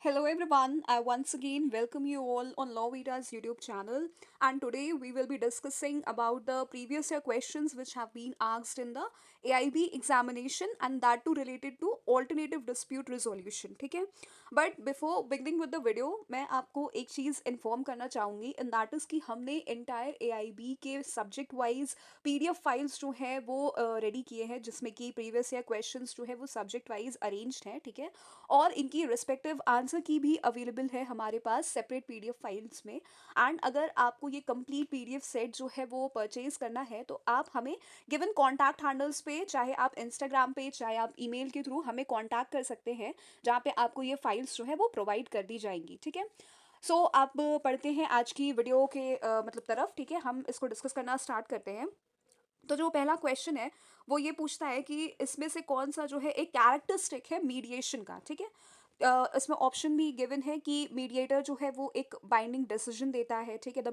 Hello everyone, I once again welcome you all on Lawvita's YouTube channel, and today we will be discussing about the previous year questions which have been asked in the AIB examination, and that too related to alternative dispute resolution. ठीक है, but before beginning with the video मैं आपको एक चीज़ inform करना चाहूँगी, in that is कि हमने entire AIB के सब्जेक्ट वाइज PDF फाइल्स जो है वो रेडी किए हैं, जिसमें कि प्रीवियस ईयर क्वेश्चंस जो है वो सब्जेक्ट वाइज अरेंज्ड हैं, ठीक है, और इनकी रिस्पेक्टिव आंसर की भी अवेलेबल है हमारे पास सेपरेट PDF फाइल्स में। एंड अगर आपको ये कंप्लीट PDF सेट जो है वो परचेज करना है तो आप हमें गिवन कॉन्टैक्ट हैंडल्स पे, चाहे आप इंस्टाग्राम पे चाहे आप ईमेल के थ्रू हमें कॉन्टैक्ट कर सकते हैं, जहाँ पे आपको ये फाइल्स जो है वो प्रोवाइड कर दी जाएंगी। ठीक है, सो आप पढ़ते हैं आज की वीडियो के मतलब तरफ। ठीक है, हम इसको डिस्कस करना स्टार्ट करते हैं। तो जो पहला क्वेश्चन है वो ये पूछता है कि इसमें से कौन सा जो है एक कैरेक्टरिस्टिक है मीडिएशन का। ठीक है, इसमें ऑप्शन भी गिवन है कि मीडिएटर जो है वो एक बाइंडिंग डिसीजन देता है। ठीक है, the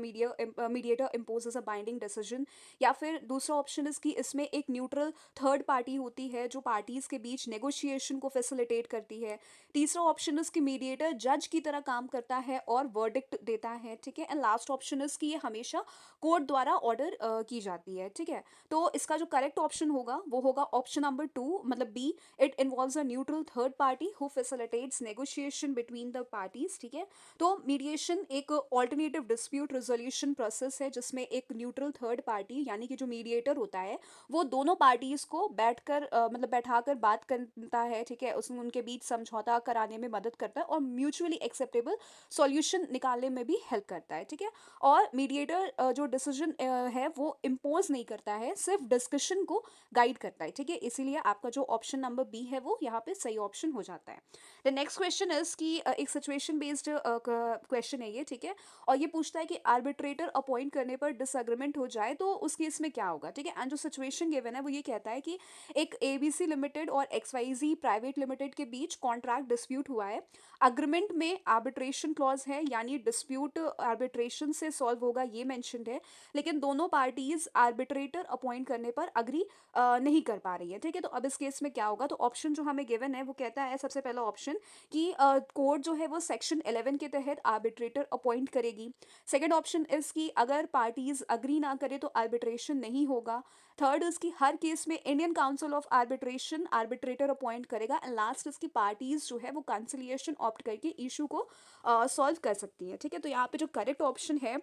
mediator imposes a binding decision. या फिर दूसरा ऑप्शन इस कि इसमें एक न्यूट्रल थर्ड पार्टी होती है जो पार्टीज के बीच नेगोशिएशन को फैसिलिटेट करती है। तीसरा ऑप्शन इस कि मीडिएटर जज की तरह काम करता है और वर्डिक्ट देता है। ठीक है, एंड लास्ट ऑप्शन इस कि ये हमेशा कोर्ट द्वारा ऑर्डर की जाती है। ठीक है, तो इसका जो करेक्ट ऑप्शन होगा वो होगा ऑप्शन नंबर 2, मतलब B, it involves a neutral third party who facilitates negotiation between the parties. ठीक है, तो मीडिएशन एक ऑल्टरनेटिव डिस्प्यूट रेजोल्यूशन प्रोसेस है जिसमें एक न्यूट्रल थर्ड पार्टी यानी कि जो मीडिएटर होता है वो दोनों पार्टीज को बैठकर मतलब बैठाकर बात करता है। ठीक है, उसमें उनके बीच समझौता कराने में मदद करता है और म्यूचुअली एक्सेप्टेबल सॉल्यूशन निकालने में भी हेल्प करता है। ठीक है, और मीडिएटर जो डिसीजन है वो इम्पोज नहीं करता है, सिर्फ डिस्कशन को गाइड करता है। ठीक है, इसीलिए आपका जो ऑप्शन नंबर बी है वो यहाँ पे सही ऑप्शन हो जाता है। द नेक्स्ट क्वेश्चन इज कि एक सिचुएशन बेस्ड क्वेश्चन है ये। ठीक है, और ये पूछता है कि आर्बिट्रेटर अपॉइंट करने पर डिसएग्रीमेंट हो जाए तो उस केस में क्या होगा। ठीक है, एंड जो सिचुएशन गिवन है वो ये कहता है कि एक ABC लिमिटेड और XYZ प्राइवेट लिमिटेड के बीच कॉन्ट्रैक्ट डिस्प्यूट हुआ है। अग्रीमेंट में आर्बिट्रेशन क्लॉज है, यानी डिस्प्यूट आर्बिट्रेशन से सॉल्व होगा, ये मेंशन्ड है, लेकिन दोनों पार्टीज आर्बिट्रेटर अपॉइंट करने पर अग्री नहीं कर पा रही है। ठीक है, तो अब इस केस में क्या होगा, तो ऑप्शन जो हमें गिवन है वो कहता है, सबसे पहला ऑप्शन, कि कोर्ट जो है वो सेक्शन 11 के तहत आर्बिट्रेटर अपॉइंट करेगी। सेकेंड ऑप्शन इज कि अगर पार्टीज अग्री ना करे तो आर्बिट्रेशन नहीं होगा। थर्ड इज कि हर केस में Indian Council of Arbitration arbitrator appoint करेगा। एंड लास्ट इज की पार्टीज जो है वो कंसिलिएशन ऑप्ट करके इशू को सॉल्व कर सकती है। ठीक है, तो यहाँ पे जो करेक्ट ऑप्शन है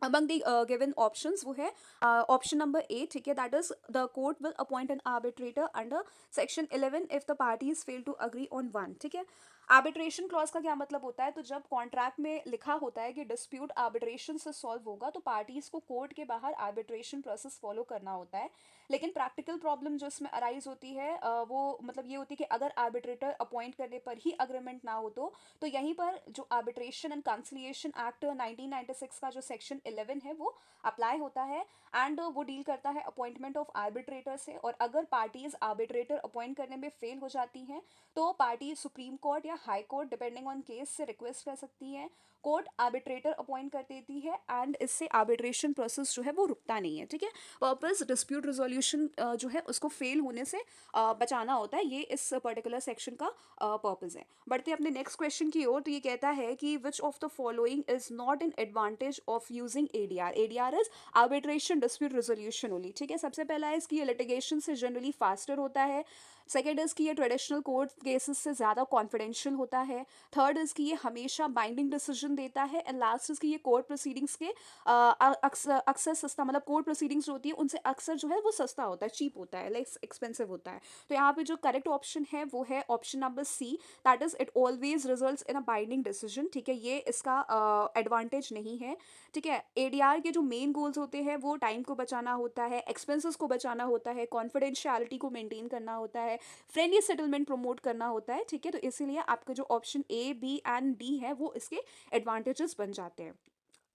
among the given options वो है ऑप्शन नंबर ए। ठीक है, that is the court will appoint an arbitrator under section 11 if the parties fail to agree on one. ठीक है, आर्बिट्रेशन क्लॉज का क्या मतलब होता है, तो जब कॉन्ट्रैक्ट में लिखा होता है कि डिस्प्यूट आर्बिट्रेशन से सॉल्व होगा तो पार्टीज को कोर्ट के बाहर आर्बिट्रेशन प्रोसेस फॉलो करना होता है। लेकिन प्रैक्टिकल प्रॉब्लम जो इसमें अराइज होती है वो मतलब ये होती है कि अगर आर्बिट्रेटर अपॉइंट करने पर ही अग्रीमेंट ना हो तो यहीं पर जो आर्बिट्रेशन एंड कंसिलिएशन एक्ट 1996 का जो सेक्शन 11 है वो अप्लाई होता है। एंड वो डील करता है अपॉइंटमेंट ऑफ आर्बिट्रेटर से, और अगर पार्टीज आर्बिट्रेटर अपॉइंट करने में फेल हो जाती हैं तो पार्टी सुप्रीम कोर्ट या high court depending on case से रिक्वेस्ट कर सकती है। कोर्ट आर्बिट्रेटर अपॉइंट कर देती है एंड इससे आर्बिट्रेशन प्रोसेस जो है वो रुकता नहीं है। ठीक है, पर्पस डिस्प्यूट रेजोल्यूशन जो है उसको फेल होने से बचाना होता है, ये इस पर्टिकुलर सेक्शन का पर्पस है। बढ़ते हैं अपने नेक्स्ट क्वेश्चन की ओर, तो ये कहता है कि which of the following is not an advantage of using ADR। ADR is arbitration dispute resolution only. ठीक है, सबसे पहला है इसकी लिटिगेशन से जनरली फास्टर होता है। सेकेंड इज कि ये ट्रेडिशनल कोर्ट केसेस से ज़्यादा कॉन्फिडेंशियल होता है। थर्ड इज कि ये हमेशा बाइंडिंग डिसीजन देता है। एंड लास्ट इज कि ये कोर्ट प्रोसीडिंग्स के अक्सर सस्ता, मतलब कोर्ट प्रोसीडिंग्स जो होती है उनसे अक्सर जो है वो सस्ता होता है, चीप होता है, लेस एक्सपेंसिव होता है। तो यहाँ पे जो करेक्ट ऑप्शन है वो है option number C, that is it always results in a binding decision. ठीक है, ये इसका एडवांटेज नहीं है। ठीक है, ADR के जो मेन गोल्स होते हैं वो टाइम को बचाना होता है, एक्सपेंसेस को बचाना होता है, कॉन्फिडेंशियलिटी को मेंटेन करना होता है, फ्रेंडली सेटलमेंट प्रमोट करना होता है। ठीक है, तो इसीलिए आपका जो option A, B and D है वो इसके एडवांटेजेस बन जाते हैं।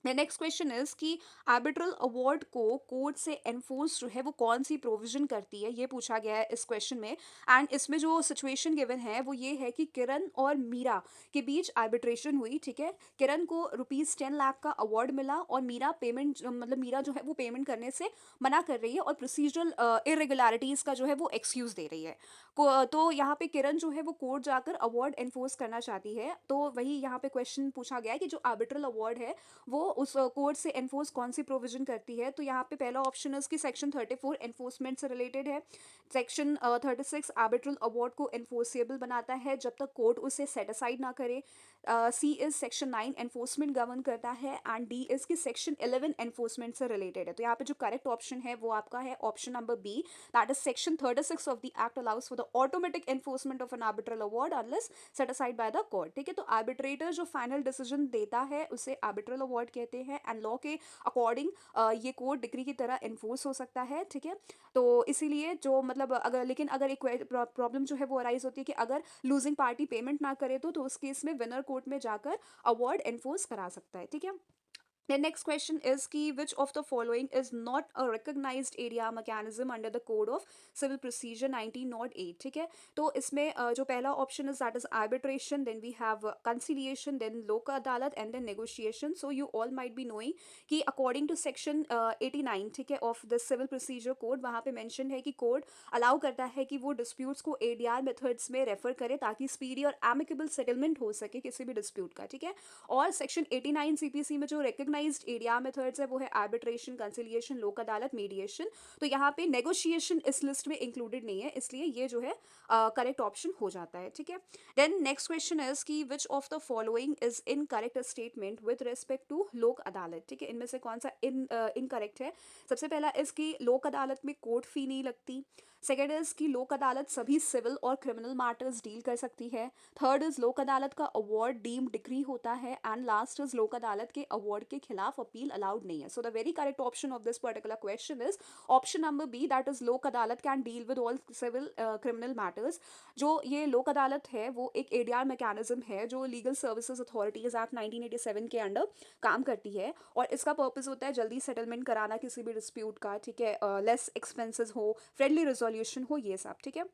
नेक्स्ट क्वेश्चन इज कि आर्बिट्रल अवार्ड को कोर्ट से एनफोर्स जो है वो कौन सी प्रोविजन करती है, ये पूछा गया है इस क्वेश्चन में। एंड इसमें जो सिचुएशन गिवन है वो ये है कि किरण और मीरा के बीच आर्बिट्रेशन हुई, ठीक है। किरण को ₹10 लाख का अवार्ड मिला और मीरा पेमेंट मतलब मीरा जो है वो पेमेंट करने से मना कर रही है और प्रोसीजरल इरेगुलरिटीज का जो है वो एक्सक्यूज दे रही है। तो यहाँ पे किरण जो है वो कोर्ट जाकर अवार्ड एनफोर्स करना चाहती है। तो वही यहाँ पे क्वेश्चन पूछा गया है कि जो आर्बिट्रल अवार्ड है वो उस कोर्ट से एनफोर्स कौन सी प्रोविजन करती है। तो यहाँ पे पहला ऑप्शन है उसकी सेक्शन 34 एनफोर्समेंट से रिलेटेड है। सेक्शन 36 आर्बिट्रल अवार्ड को एनफोर्सेबल बनाता है जब तक कोर्ट उसे सेट असाइड ना करे। सी इज सेक्शन 9 एनफोर्समेंट गवर्न करता है एंड डी इज की सेक्शन 11 एनफोर्समेंट से रिलेटेड है। तो यहाँ पे जो करेक्ट ऑप्शन है वो आपका है option number B, that is section 36 of the act allows for the automatic enforcement of an arbitral award unless set aside by the court, ठीक है। तो आर्बिट्रेटर जो फाइनल डिसीजन देता है उसे आर्बिट्रल अवार्ड कहते हैं एंड लॉ के अकॉर्डिंग ये कोर्ट डिग्री की तरह एनफोर्स हो सकता है, ठीक है। तो इसीलिए जो मतलब अगर लेकिन अगर एक प्रॉब्लम जो है वो अराइज होती है कि अगर लूजिंग पार्टी पेमेंट ना करे तो उस केस में विनर कोर्ट में जाकर अवार्ड एनफोर्स करा सकता है, ठीक है। The next question is कि which of the following is not a recognized area mechanism under the code of civil procedure 1908, ठीक है। तो इसमें जो पहला option is that is arbitration, then we have conciliation, then लोक अदालत and then negotiation. So you all might be knowing कि according to section 89, ठीक है, of the civil procedure code, वहाँ पे mention है कि कोड अलाउ करता है कि वो डिस्प्यूट्स को ADR मेथड्स में रेफर करे ताकि स्पीडी और एमिकेबल सेटलमेंट हो सके किसी भी डिस्प्यूट का, ठीक है। और सेक्शन 89 सीपीसी में जो रिकग्नाइज्ड एरिया मेथड्स है वो है आर्बिट्रेशन, कंसिलिएशन, लोक अदालत, मीडिएशन। तो यहाँ पे नेगोशिएशन इस लिस्ट में इंक्लूडेड नहीं है, इसलिए ये जो है करेक्ट ऑप्शन हो जाता है, ठीक है। देन नेक्स्ट क्वेश्चन इज कि which of the following is incorrect statement with respect to Lok Adalat, ठीक है। इनमें से कौन सा इनकरेक्ट है। सबसे पहला इसकी लोक अदालत में कोर्ट फी नहीं लगती। सेकेंड इज की लोक अदालत सभी सिविल और क्रिमिनल मैटर्स डील कर सकती है। थर्ड इज लोक अदालत का अवार्ड डीम डिक्री होता है एंड लास्ट इज लोक अदालत के अवार्ड के खिलाफ अपील अलाउड नहीं है। So the very correct option of this particular question is option number B, that is Lok Adalat can deal with all civil criminal matters. जो ये लोक अदालत है वो एक एडीआर मैकेनिज्म है जो लीगल सर्विसेज अथॉरिटीज एक्ट 1987 के अंडर काम करती है और इसका पर्पज होता है जल्दी सेटलमेंट कराना किसी भी डिस्प्यूट का, ठीक है, लेस एक्सपेंसेस हो, फ्रेंडली रेजोल्यूशन हो, ये सब, ठीक है।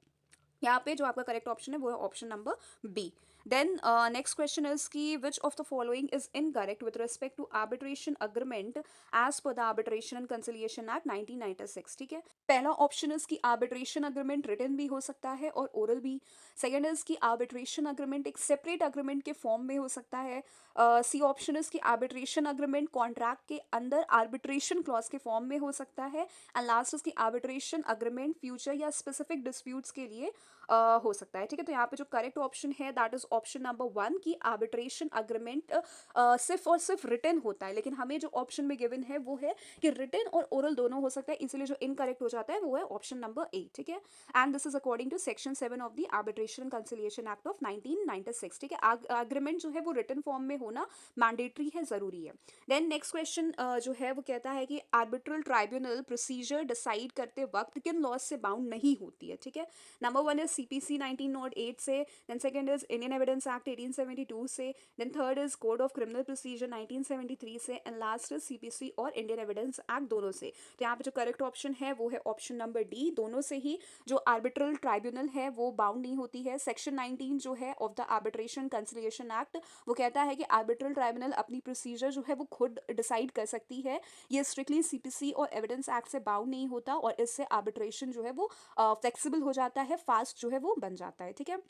यहाँ पे जो आपका करेक्ट ऑप्शन है वो है option number B. Then next question is की which of the following is incorrect with respect to arbitration agreement as per the arbitration and conciliation act 1996, ठीक है। पहला ऑप्शन इज की आर्बिट्रेशन अग्रीमेंट रिटन भी हो सकता है और ओरल भी। सेकेंड इज की आर्बिट्रेशन अग्रीमेंट एक सेपरेट अग्रीमेंट के फॉर्म में हो सकता है। सी ऑप्शन इज की आर्बिट्रेशन अग्रीमेंट कॉन्ट्रैक्ट के अंदर आर्बिट्रेशन क्लॉज के फॉर्म में हो सकता है एंड लास्ट इज की आर्बिट्रेशन अग्रीमेंट फ्यूचर या स्पेसिफिक डिस्प्यूट्स के लिए हो सकता है, ठीक है। तो यहाँ पे जो करेक्ट ऑप्शन है दैट इज ऑप्शन नंबर 1 की आर्बिट्रेशन अग्रीमेंट सिर्फ और सिर्फ रिटन होता है, लेकिन हमें जो ऑप्शन में गिवन है वो है कि रिटन और ओरल दोनों हो सकता है, इसलिए जो इनकरेक्ट हो जाता है वो है ऑप्शन नंबर 8, ठीक है। And this is according to section 7 of the arbitration conciliation act of 1996, ठीक है। अग्रीमेंट जो है वो रिटन फॉर्म में होना मैंडेटरी है, जरूरी है। देन नेक्स्ट क्वेश्चन जो है वो कहता है कि आर्बिट्रल ट्राइब्यूनल प्रोसीजर डिसाइड करते वक्त किन लॉज से बाउंड नहीं होती है, ठीक है। नंबर 1 इज सीपीसी 1908 से, then second is Indian evidence act 1872 से, then third is code of criminal procedure 1973 से एंड लास्ट इज सीपीसी और इंडियन एविडेंस एक्ट दोनों से। तो यहाँ पे जो करेक्ट ऑप्शन है वो है ऑप्शन नंबर डी, दोनों से ही जो आर्बिट्रल ट्राइब्यूनल है वो बाउंड नहीं होती है। सेक्शन 19 जो है of the arbitration conciliation act वो कहता है कि आर्बिट्रल ट्राइब्यूनल अपनी प्रोसीजर जो है वो खुद डिसाइड कर सकती है, ये स्ट्रिक्टली सीपीसी और एविडेंस एक्ट से बाउंड नहीं होता और इससे आर्बिट्रेशन जो है वो फ्लेक्सिबल हो जाता है, फास्ट जो है वो बन जाता है, ठीक है।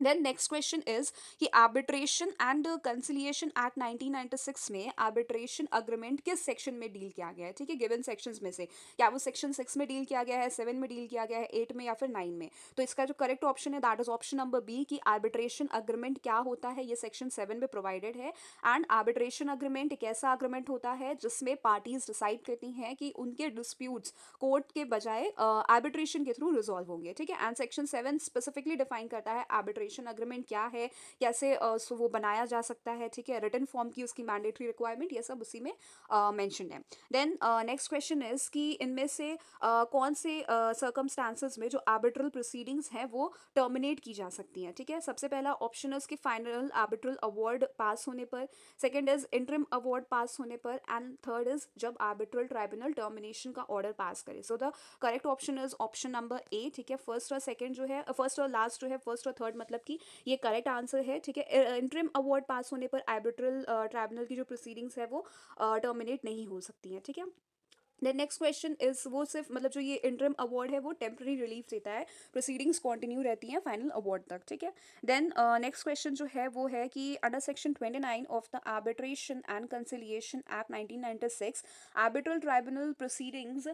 देन नेक्स्ट क्वेश्चन इज कि आर्बिट्रेशन एंड कंसिलिएशन एक्ट 1996 में आर्बिट्रेशन अग्रीमेंट किस सेक्शन में डील किया गया है, ठीक है। गिवन सेक्शंस में से क्या वो सेक्शन 6 में डील किया गया है, 7 में डील किया गया है, 8 में या फिर 9 में। तो इसका जो करेक्ट ऑप्शन है that is option number B कि आर्बिट्रेशन अग्रीमेंट क्या होता है, ये सेक्शन 7 में प्रोवाइडेड है। एंड आर्बिट्रेशन अग्रीमेंट एक ऐसा अग्रीमेंट होता है जिसमें पार्टीज डिसाइड करती हैं कि उनके डिस्प्यूट्स कोर्ट के बजाय आर्बिट्रेशन के थ्रू रिजॉल्व होंगे, ठीक है। एंड सेक्शन 7 स्पेसिफिकली डिफाइन करता है आर्बिट्रेशन आर्बिट्रेशन अग्रीमेंट क्या है, कैसे वो बनाया जा सकता है, ठीक है, रिटन फॉर्म की उसकी मैंडेटरी रिक्वायरमेंट, ये सब उसी में मेंशन है। देन नेक्स्ट क्वेश्चन इज कि इनमें से कौन से सर्कमस्टांसेस में जो आर्बिट्रल प्रोसीडिंग्स हैं वो टर्मिनेट की जा सकती हैं, ठीक है। सबसे पहला ऑप्शन है उसकी फाइनल आर्बिट्रल अवार्ड पास होने पर, सेकंड इज इंटरिम अवार्ड पास होने पर, एंड थर्ड इज जब आर्बिट्रल ट्राइब्यूनल टर्मिनेशन का ऑर्डर पास करे। सो the correct option is option number A, ठीक है। फर्स्ट और सेकंड जो है, फर्स्ट और लास्ट जो है, फर्स्ट और थर्ड मतलब कि ये करेक्ट आंसर है, ठीक है। इंटरिम अवार्ड पास होने पर आर्बिट्रल ट्राइब्यूनल की जो प्रोसीडिंग्स है वो टर्मिनेट नहीं हो सकती हैं, ठीक है। देन नेक्स्ट क्वेश्चन इज वो सिर्फ मतलब जो ये इंटरम अवार्ड है वो टेम्प्रेरी रिलीफ देता है, प्रोसीडिंग्स कंटिन्यू रहती हैं फाइनल अवार्ड तक, ठीक है। देन नेक्स्ट क्वेश्चन जो है वो है कि under section 29 of the arbitration and conciliation act 1996 arbitral tribunal proceedings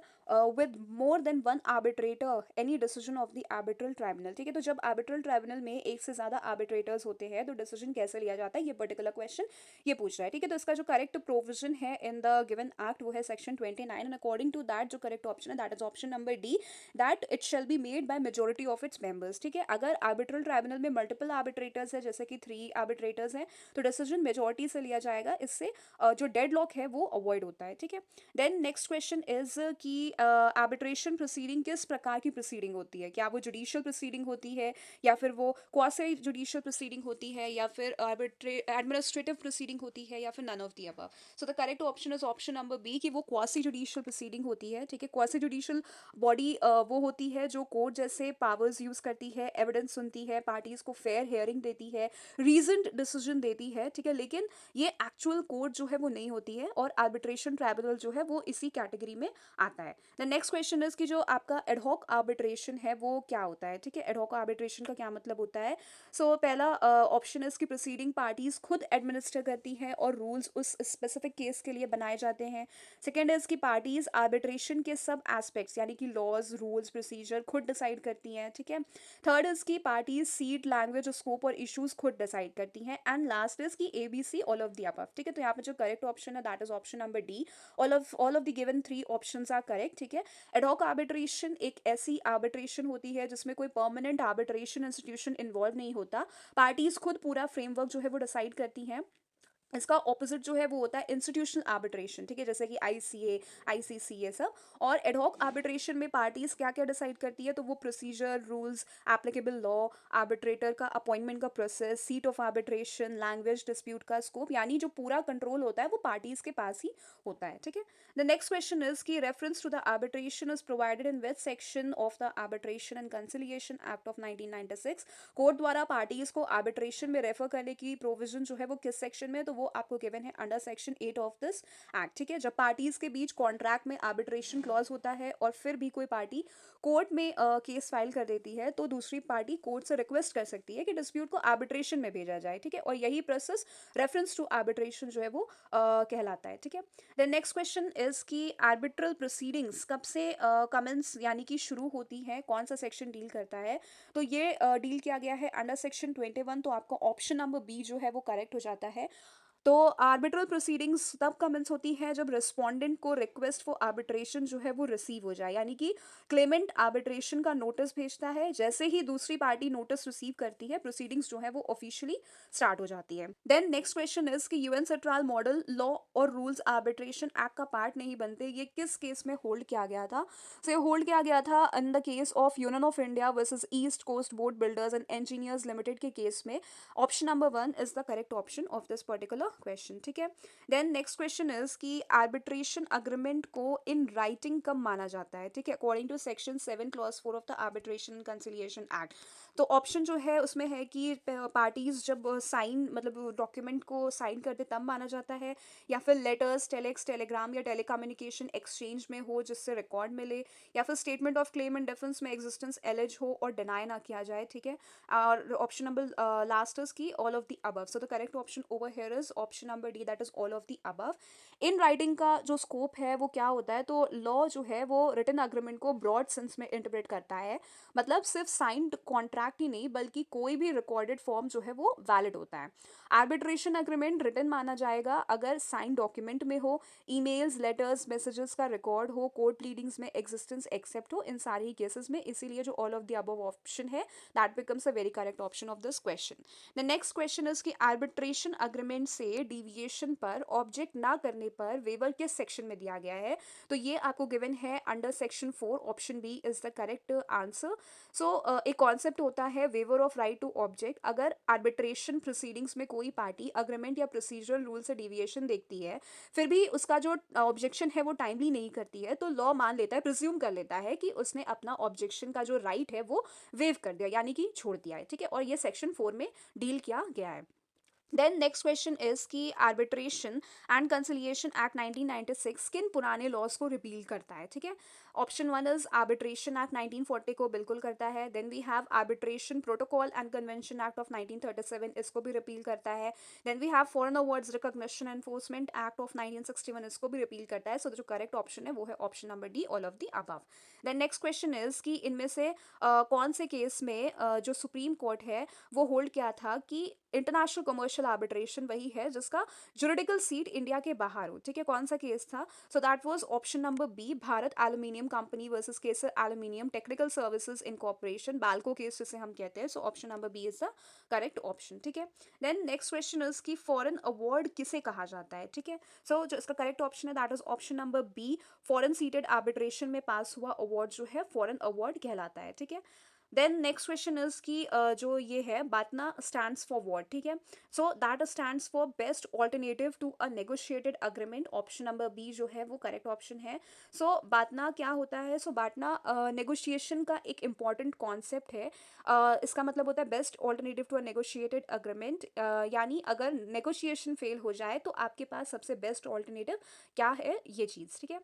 with more than one arbitrator any decision of the arbitral tribunal, ठीक है। तो जब आर्बिट्रल ट्राइब्यूनल में एक से ज़्यादा आर्बिट्रेटर्स होते हैं तो डिसीजन कैसे लिया जाता है, ये पर्टिकुलर क्वेश्चन ये पूछ रहा है, ठीक है। तो इसका जो करेक्ट प्रोविजन है इन द गिवन एक्ट वो है सेक्शन 29, अकॉर्डिंग टू दैट जो करेक्ट ऑप्शन है that is option number D, that it shall be made by majority of its members, ठीक है। अगर आर्बिट्रल ट्राइब्यूनल में मल्टीपल आर्बिट्रेटर्स है जैसे कि 3 आर्बिट्रेटर्स हैं तो डिसीजन मेजोरिटी से लिया जाएगा, इससे जो डेडलॉक है वो अवॉइड होता है, ठीक है। देन नेक्स्ट क्वेश्चन इज कि आर्बिट्रेशन प्रोसीडिंग किस प्रकार की प्रोसीडिंग होती है, क्या वो जुडिशियल प्रोसीडिंग होती है या फिर वो क्वासी जुडिशियल प्रोसीडिंग होती है या फिर एडमिनिस्ट्रेटिव प्रोसीडिंग होती है या फिर none of the above. So the correct option is option number B कि वो क्वासी जुडिशियल प्रोसीडिंग होती है, ठीक है। क्वासी जुडिशियल बॉडी वो होती है जो कोर्ट जैसे पावर्स यूज करती है, एविडेंस सुनती है, पार्टीज को फेयर हियरिंग देती है, रीजन्ड डिसीजन देती है, ठीक है। लेकिन ये एक्चुअल कोर्ट जो है वो नहीं होती है और आर्बिट्रेशन ट्राइब्यूनल जो है वो इसी कैटेगरी में आता है। द नेक्स्ट क्वेश्चन इज कि जो आपका एडहॉक आर्बिट्रेशन है वो क्या होता है, ठीक है। एडहॉक आर्बिट्रेशन का क्या मतलब होता है। सो पहला ऑप्शन इज कि प्रोसीडिंग पार्टीज खुद एडमिनिस्टर करती हैं और रूल्स उस स्पेसिफिक केस के लिए बनाए जाते हैं। सेकेंड इज कि पार्टीज आर्बिट्रेशन के सब एस्पेक्ट्स यानी कि लॉज रूल्स प्रोसीजर खुद डिसाइड करती हैं, ठीक है। थर्ड इज की पार्टीज सीट लैंग्वेज स्कोप और इश्यूज खुद डिसाइड करती हैं, एंड लास्ट इज की ABC all of the above, ठीक है। तो यहाँ पे जो करेक्ट ऑप्शन है that is option number D, all of the given 3 options are correct, ठीक है। एडहॉक आर्बिट्रेशन एक ऐसी आर्बिट्रेशन होती है जिसमें कोई परमानेंट आर्बिट्रेशन इंस्टीट्यूशन इन्वॉल्व नहीं होता, पार्टीज खुद पूरा फ्रेमवर्क जो है वो डिसाइड करती हैं। इसका ऑपोजिट जो है वो होता है इंस्टीट्यूशनल आर्बिट्रेशन, ठीक है, जैसे कि ICA ICC ये सब। और एडहॉक आर्बिट्रेशन में पार्टीज क्या क्या डिसाइड करती है, तो वो procedure rules applicable law, arbitrator का अपॉइंटमेंट का process, seat of arbitration, language dispute का स्कोप, यानी जो पूरा कंट्रोल होता है वो पार्टीज के पास ही होता है, ठीक है। द नेक्स्ट क्वेश्चन इज की reference to the arbitration is provided in which section of the arbitration and conciliation act of 1996, court द्वारा पार्टीज को आर्बिट्रेशन में रेफर करने की प्रोविजन जो है वो किस सेक्शन में है, तो वो आपको गिवन है under section 8 of this act, ठीक है। जब पार्टीज के बीच कॉन्ट्रैक्ट में आर्बिट्रेशन क्लॉज होता है और फिर भी कोई पार्टी कोर्ट में केस फाइल कर देती है तो दूसरी पार्टी कोर्ट से रिक्वेस्ट कर सकती है कि डिस्प्यूट को आर्बिट्रेशन में भेजा जाए, ठीक है। और यही प्रोसेस रेफरेंस टू आर्बिट्रेशन जो है वो कहलाता है, ठीक है। द नेक्स्ट क्वेश्चन इज कि आर्बिट्रल प्रोसीडिंग्स कब से कमेंस यानी कि शुरू होती है, कौन सा सेक्शन डील करता है, तो ये डील किया गया है अंडर सेक्शन 21, तो आपका ऑप्शन नंबर बी जो है वो करेक्ट हो जाता है। तो आर्बिट्रल प्रोसीडिंग्स तब कमेंस होती है जब रिस्पोंडेंट को रिक्वेस्ट फॉर आर्बिट्रेशन जो है वो रिसीव हो जाए, यानी कि क्लेमेंट आर्बिट्रेशन का नोटिस भेजता है, जैसे ही दूसरी पार्टी नोटिस रिसीव करती है प्रोसीडिंग्स जो है वो ऑफिशियली स्टार्ट हो जाती है। देन नेक्स्ट क्वेश्चन इज कि यूएन सेट्रल मॉडल लॉ और रूल्स आर्बिट्रेशन एक्ट का पार्ट नहीं बनते, ये किस केस में होल्ड किया गया था। से होल्ड किया गया था in the case of Union of India versus East Coast Board Builders and Engineers Limited के केस में। Option number 1 is the correct option of this particular question, ठीक है। देन नेक्स्ट क्वेश्चन इज कि arbitration agreement को in writing कब माना जाता है, ठीक है, according to section 7 clause 4 of the arbitration conciliation act. तो ऑप्शन जो है उसमें है कि पार्टीज जब साइन मतलब डॉक्यूमेंट को साइन करते तब माना जाता है, या फिर लेटर्स टेलेक्स टेलीग्राम या टेलीकम्युनिकेशन एक्सचेंज में हो जिससे रिकॉर्ड मिले, या फिर statement of claim and defence में एग्जिस्टेंस एलिज हो और डिनाई ना किया जाए, ठीक है। और ऑप्शन नंबर लास्ट इज की all of the above, so the correct option over here is option number D, that is all of the above. In writing का जो स्कोप है वो क्या होता है, तो लॉ जो है वो रिटन अग्रीमेंट को ब्रॉड सेंस में इंटरप्रेट करता है, मतलब सिर्फ साइंड कॉन्ट्रैक्ट कॉन्ट्रैक्ट ही नहीं बल्कि कोई भी रिकॉर्डेड फॉर्म जो है वो वैलिड होता है। आर्बिट्रेशन एग्रीमेंट रिटन माना जाएगा अगर साइन डॉक्यूमेंट में हो, ईमेल्स, लेटर्स, मैसेजेस का रिकॉर्ड हो, कोर्ट प्लीडिंग्स में एग्जिस्टेंस एक्सेप्ट हो, इन सारे ही केसेस में, इसीलिए जो all of the above option है that becomes a very correct option of this question. The next question is कि आर्बिट्रेशन अग्रीमेंट से डिविएशन पर ऑब्जेक्ट ना करने पर वेवर किस सेक्शन में दिया गया है? तो ये आपको गिवन है under section 4, option B is the correct answer. So एक कॉन्सेप्ट होता है waiver of right to object. अगर आर्बिट्रेशन प्रोसीडिंग्स में कोई पार्टी अग्रीमेंट या प्रोसीजरल रूल से डिविएशन देखती है, फिर भी उसका जो ऑब्जेक्शन है वो टाइमली नहीं करती है, तो लॉ मान लेता है, प्रिज्यूम कर लेता है कि उसने अपना ऑब्जेक्शन का जो राइट है वो वेव कर दिया, यानी कि छोड़ दिया है, ठीक है, और ये सेक्शन 4 में डील किया गया है। देन नेक्स्ट क्वेश्चन इज कि आर्बिट्रेशन एंड कंसिलिएशन एक्ट 1996 किन पुराने लॉज को रिपील करता है? ठीक है, ऑप्शन 1 इज आर्बिट्रेशन एक्ट 1940 को बिल्कुल करता है। Then we have arbitration protocol and convention act of 1937, इसको भी रिपील करता है। Then we have foreign awards recognition enforcement act of 1961, इसको भी रिपील करता है। सो जो करेक्ट ऑप्शन है वो है option number D, all of the above. Then next question is कि इनमें से कौन से केस में जो सुप्रीम कोर्ट है वो होल्ड किया था कि इंटरनेशनल कमर्शियल आर्बिट्रेशन वही है जिसका जुरिडिकल सीट इंडिया के बाहर हो? ठीक है, कौन सा केस था? So that was option number B, Bharat aluminium company versus Kaiser aluminium technical services incorporation, BALCO case जिसे हम कहते हैं। So option number B is the correct option, ठीक है। देन नेक्स्ट क्वेश्चन इज कि फॉरेन अवार्ड किसे कहा जाता है? ठीक है, सो जो इसका करेक्ट ऑप्शन है that is option number B, foreign seated arbitration में पास हुआ अवार्ड जो है फॉरेन अवार्ड कहलाता है, ठीक है। देन नेक्स्ट क्वेश्चन इज कि जो ये है बातना स्टैंड्स फॉर व्हाट? ठीक है, so that stands for best alternative to a negotiated agreement, option number B जो है वो करेक्ट ऑप्शन है। सो बातना क्या होता है? सो बातना नेगोशिएशन का एक इंपॉर्टेंट कॉन्सेप्ट है। इसका मतलब होता है best alternative to a negotiated agreement, यानी अगर नेगोशिएशन फेल हो जाए तो आपके पास सबसे बेस्ट ऑल्टरनेटिव क्या है, ये चीज़, ठीक है।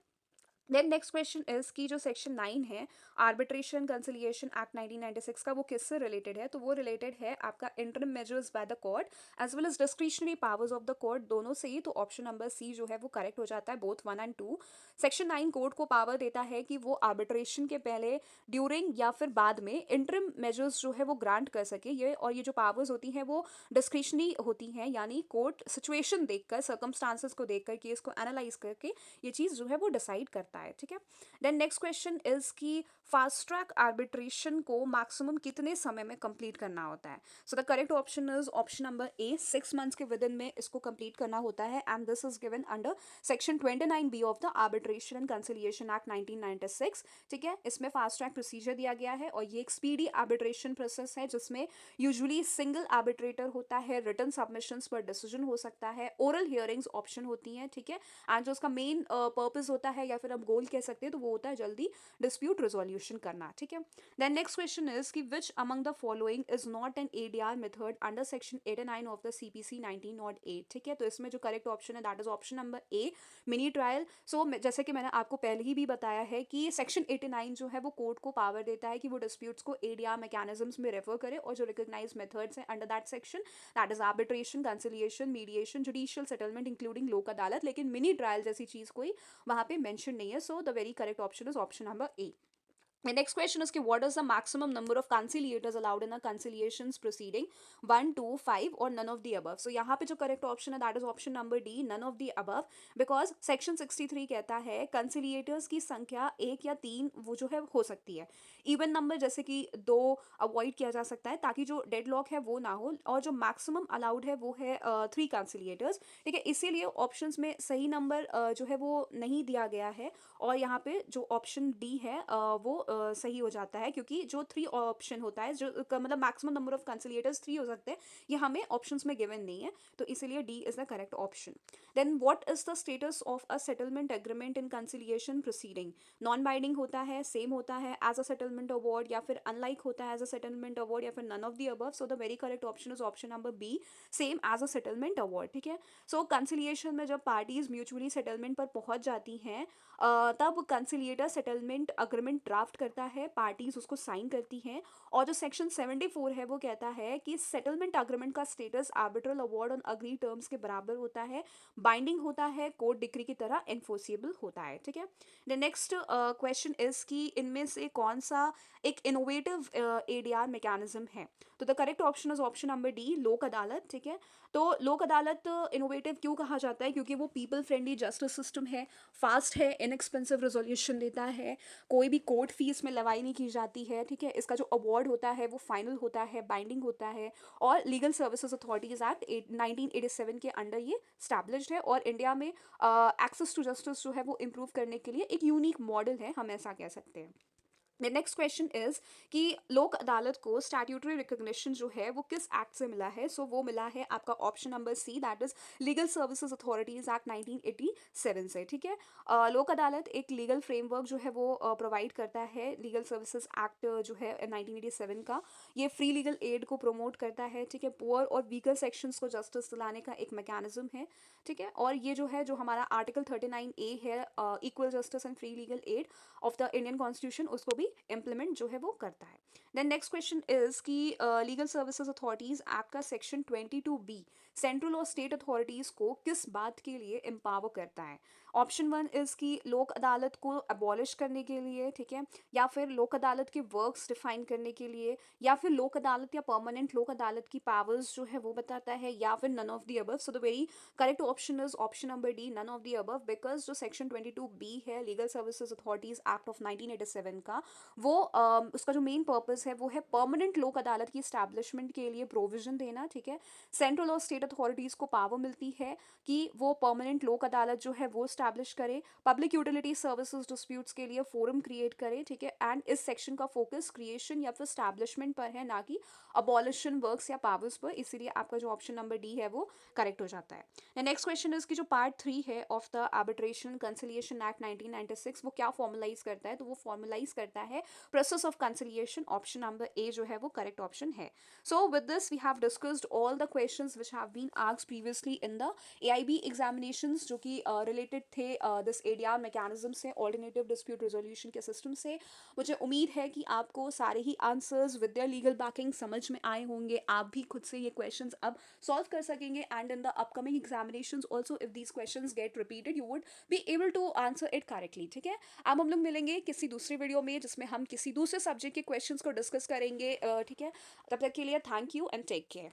देन नेक्स्ट क्वेश्चन इज कि जो सेक्शन 9 है आर्बिट्रेशन कंसिलिएशन एक्ट 1996 का, वो किससे रिलेटेड है? तो वो रिलेटेड है आपका interim measures by the court as well as discretionary powers of the court, दोनों से ही। तो ऑप्शन नंबर सी जो है वो करेक्ट हो जाता है, बोथ 1 एंड 2। सेक्शन 9 कोर्ट को पावर देता है कि वो आर्बिट्रेशन के पहले, ड्यूरिंग या फिर बाद में इंटरम मेजर्स जो है वो ग्रांट कर सके। ये और ये जो पावर्स होती हैं वो डिस्क्रिशनरी होती हैं, यानी कोर्ट सिचुएशन देखकर, सर्कमस्टांसेस को देखकर, केस को एनालाइज करके ये चीज़ जो है वो डिसाइड करता है, ठीक है। देन नेक्स्ट क्वेश्चन इज कि फास्ट ट्रैक आर्बिट्रेशन को मैक्सिमम कितने समय में कंप्लीट करना होता है? So the correct option is option number A, 6 months के विद इन में इसको कंप्लीट करना होता है, and this is given under section 29 B of the arbitration and conciliation act 1996, ठीक है। इसमें फास्ट ट्रैक प्रोसीजर दिया गया है और ये एक स्पीडी आर्बिट्रेशन प्रोसेस है जिसमें यूजुअली सिंगल आर्बिट्रेटर होता है, रिटन सबमिशंस पर डिसीजन हो सकता है, ओरल हियरिंग्स ऑप्शन होती हैं, ठीक है। एंड जो उसका मेन पर्पस होता है या फिर हम गोल कह सकते हैं तो वो होता है जल्दी डिस्प्यूट रिजोल्यूशन करना, ठीक है। देन नेक्स्ट क्वेश्चन इज कि which among the following is not an ADR method under section 89 of the CPC 1908, ठीक है। तो इसमें जो करेक्ट ऑप्शन है that is option number A, mini trial. So जैसे कि मैंने आपको पहले ही भी बताया है कि सेक्शन 89 जो है वो कोर्ट को पावर देता है कि वो डिस्प्यूट्स को एडीआर मैकेनिज्म्स में रेफर करे, और जो रिकॉग्नाइज मेथड्स हैं under that section that is arbitration, conciliation, mediation, judicial settlement including लोक अदालत, लेकिन मिनी ट्रायल जैसी चीज कोई वहां पे मेंशन नहीं है। So the very correct option is option number A. The next question is कि what is the maximum number of conciliators allowed in a conciliations proceeding? 1, 2, 5 और none of the above. So यहाँ पे जो correct option है that is option number D, none of the above, because section 63 कहता है conciliators की संख्या 1 या 3 वो जो है हो सकती है। इवन नंबर जैसे कि 2 अवॉइड किया जा सकता है ताकि जो डेडलॉक है वो ना हो, और जो मैक्सिमम अलाउड है वो है 3 conciliators, ठीक है। इसीलिए ऑप्शंस में सही नंबर जो है वो नहीं दिया गया है, और यहाँ पे जो ऑप्शन डी है वो सही हो जाता है, क्योंकि जो 3 ऑप्शन होता है, जो मतलब मैक्सिमम नंबर ऑफ कंसिलिएटर्स 3 हो सकते हैं, ये हमें ऑप्शंस में गिवन नहीं है, तो इसीलिए D is the correct option. Then what is the status of a settlement agreement in conciliation proceeding? Non binding होता है, सेम होता है एज अ सेटलमेंट अवार्ड, या फिर अनलाइक होता है एज अ सेटलमेंट अवार्ड, या फिर none of the above. So the very correct option is option number B, same as a settlement award, ठीक है। सो कंसिलिएशन में जब पार्टीज म्यूचुअली सेटलमेंट पर पहुंच जाती हैं तब कंसिलिएटर सेटलमेंट अग्रीमेंट ड्राफ्ट करता है, पार्टीज उसको साइन करती हैं। और जो सेक्शन 74 है वो कहता है कि सेटलमेंट अग्रीमेंट का status arbitral award on agree terms के बराबर होता है, बाइंडिंग होता है, कोर्ट डिक्री की तरह एनफोर्सिबल होता है। ठीक है। द नेक्स्ट क्वेश्चन इज कि इनमें से कौन सा एक इनोवेटिव एडीआर मैकेनिज्म है? तो the correct option is option number D, लोक अदालत। ठीक है। तो लोक अदालत इनोवेटिव क्यों कहा जाता है? क्योंकि वो पीपल फ्रेंडली जस्टिस सिस्टम है, फास्ट है, इनएक्सपेंसिव रेजोल्यूशन देता है, कोई भी कोर्ट फीस में लवाई नहीं की जाती है। ठीक है। इसका जो अवार्ड होता है वो फाइनल होता है, बाइंडिंग होता है, और लीगल सर्विसेज अथॉरिटीज एक्ट 1987 के अंडर ये स्टैब्लिश्ड है, और इंडिया में एक्सेस टू जस्टिस जो है वो इम्प्रूव करने के लिए एक यूनिक मॉडल है, हम ऐसा कह सकते हैं। द नेक्स्ट क्वेश्चन इज कि लोक अदालत को स्टैट्यूटरी रिकॉग्निशन जो है वो किस एक्ट से मिला है? सो वो मिला है आपका option number C, that is legal services authorities act 1987 से। ठीक है। लोक अदालत एक लीगल फ्रेमवर्क जो है वो प्रोवाइड करता है, लीगल सर्विसेज एक्ट जो है 1987 का। ये फ्री लीगल एड को प्रमोट करता है। ठीक है। पुअर और वीकर सेक्शंस को जस्टिस दिलाने का एक मैकेनिज्म है। ठीक है। और ये जो है, जो हमारा आर्टिकल 39A है, equal justice and free legal aid of the Indian constitution, उसको भी इम्प्लीमेंट जो है वो करता है। देन नेक्स्ट क्वेश्चन इज कि लीगल सर्विसेज अथॉरिटीज एक्ट का सेक्शन 22B सेंट्रल और स्टेट अथॉरिटीज को किस बात के लिए एम्पावर करता है? ऑप्शन वन इज कि लोक अदालत को अबॉलिश करने के लिए। ठीक है। या फिर लोक अदालत के वर्क्स डिफाइन करने के लिए, या फिर लोक अदालत या परमानेंट लोक अदालत की पावर्स जो है वो बताता है, या फिर none of the above. So the very correct option is option number D, none of the above, because जो सेक्शन 22B है legal services authorities act of 1987 का, वो उसका जो मेन पर्पस है वो है परमानेंट लोक अदालत की स्टैब्लिशमेंट के लिए प्रोविजन देना। ठीक है। सेंट्रल और स्टेट अथॉरिटीज को पावर मिलती है कि वो परमानेंट लोक अदालत जो है वो स्टैब्लिश करे, पब्लिक यूटिलिटी सर्विसेज डिस्प्यूट्स के लिए फोरम क्रिएट करे। ठीक है। एंड इस सेक्शन का फोकस क्रिएशन या फिर स्टैब्लिशमेंट पर है, ना कि अबॉलिशन वर्क्स या पावर्स पर, इसीलिए आपका जो ऑप्शन नंबर डी है वो करेक्ट हो जाता है। नेक्स्ट क्वेश्चन इज की जो पार्ट 3 है of the arbitration conciliation act 1996, वो क्या फॉर्मुलाइज करता है? तो वो फॉर्मुलाइज करता है process of conciliation. Option number A जो है वो करेक्ट ऑप्शन है। So with this we have discussed all the questions which have been asked previously in the AIB examinations, जो कि रिलेटेड थे दिस एडीआर मैकेनिज्म से, ऑल्टरनेटिव डिस्प्यूट रेजोल्यूशन के सिस्टम से। मुझे उम्मीद है कि आपको सारे ही answers with their legal backing समझ में आए होंगे, आप भी खुद से ये क्वेश्चंस अब सॉल्व कर सकेंगे, and in the upcoming examinations also if these questions get repeated you would be able to answer it correctly. ठीक है। अब हम लोग मिलेंगे किसी दूसरे वीडियो में जिसमें हम किसी दूसरे सब्जेक्ट के क्वेश्चंस को डिस्कस करेंगे। ठीक है। तब तक के लिए thank you and take care.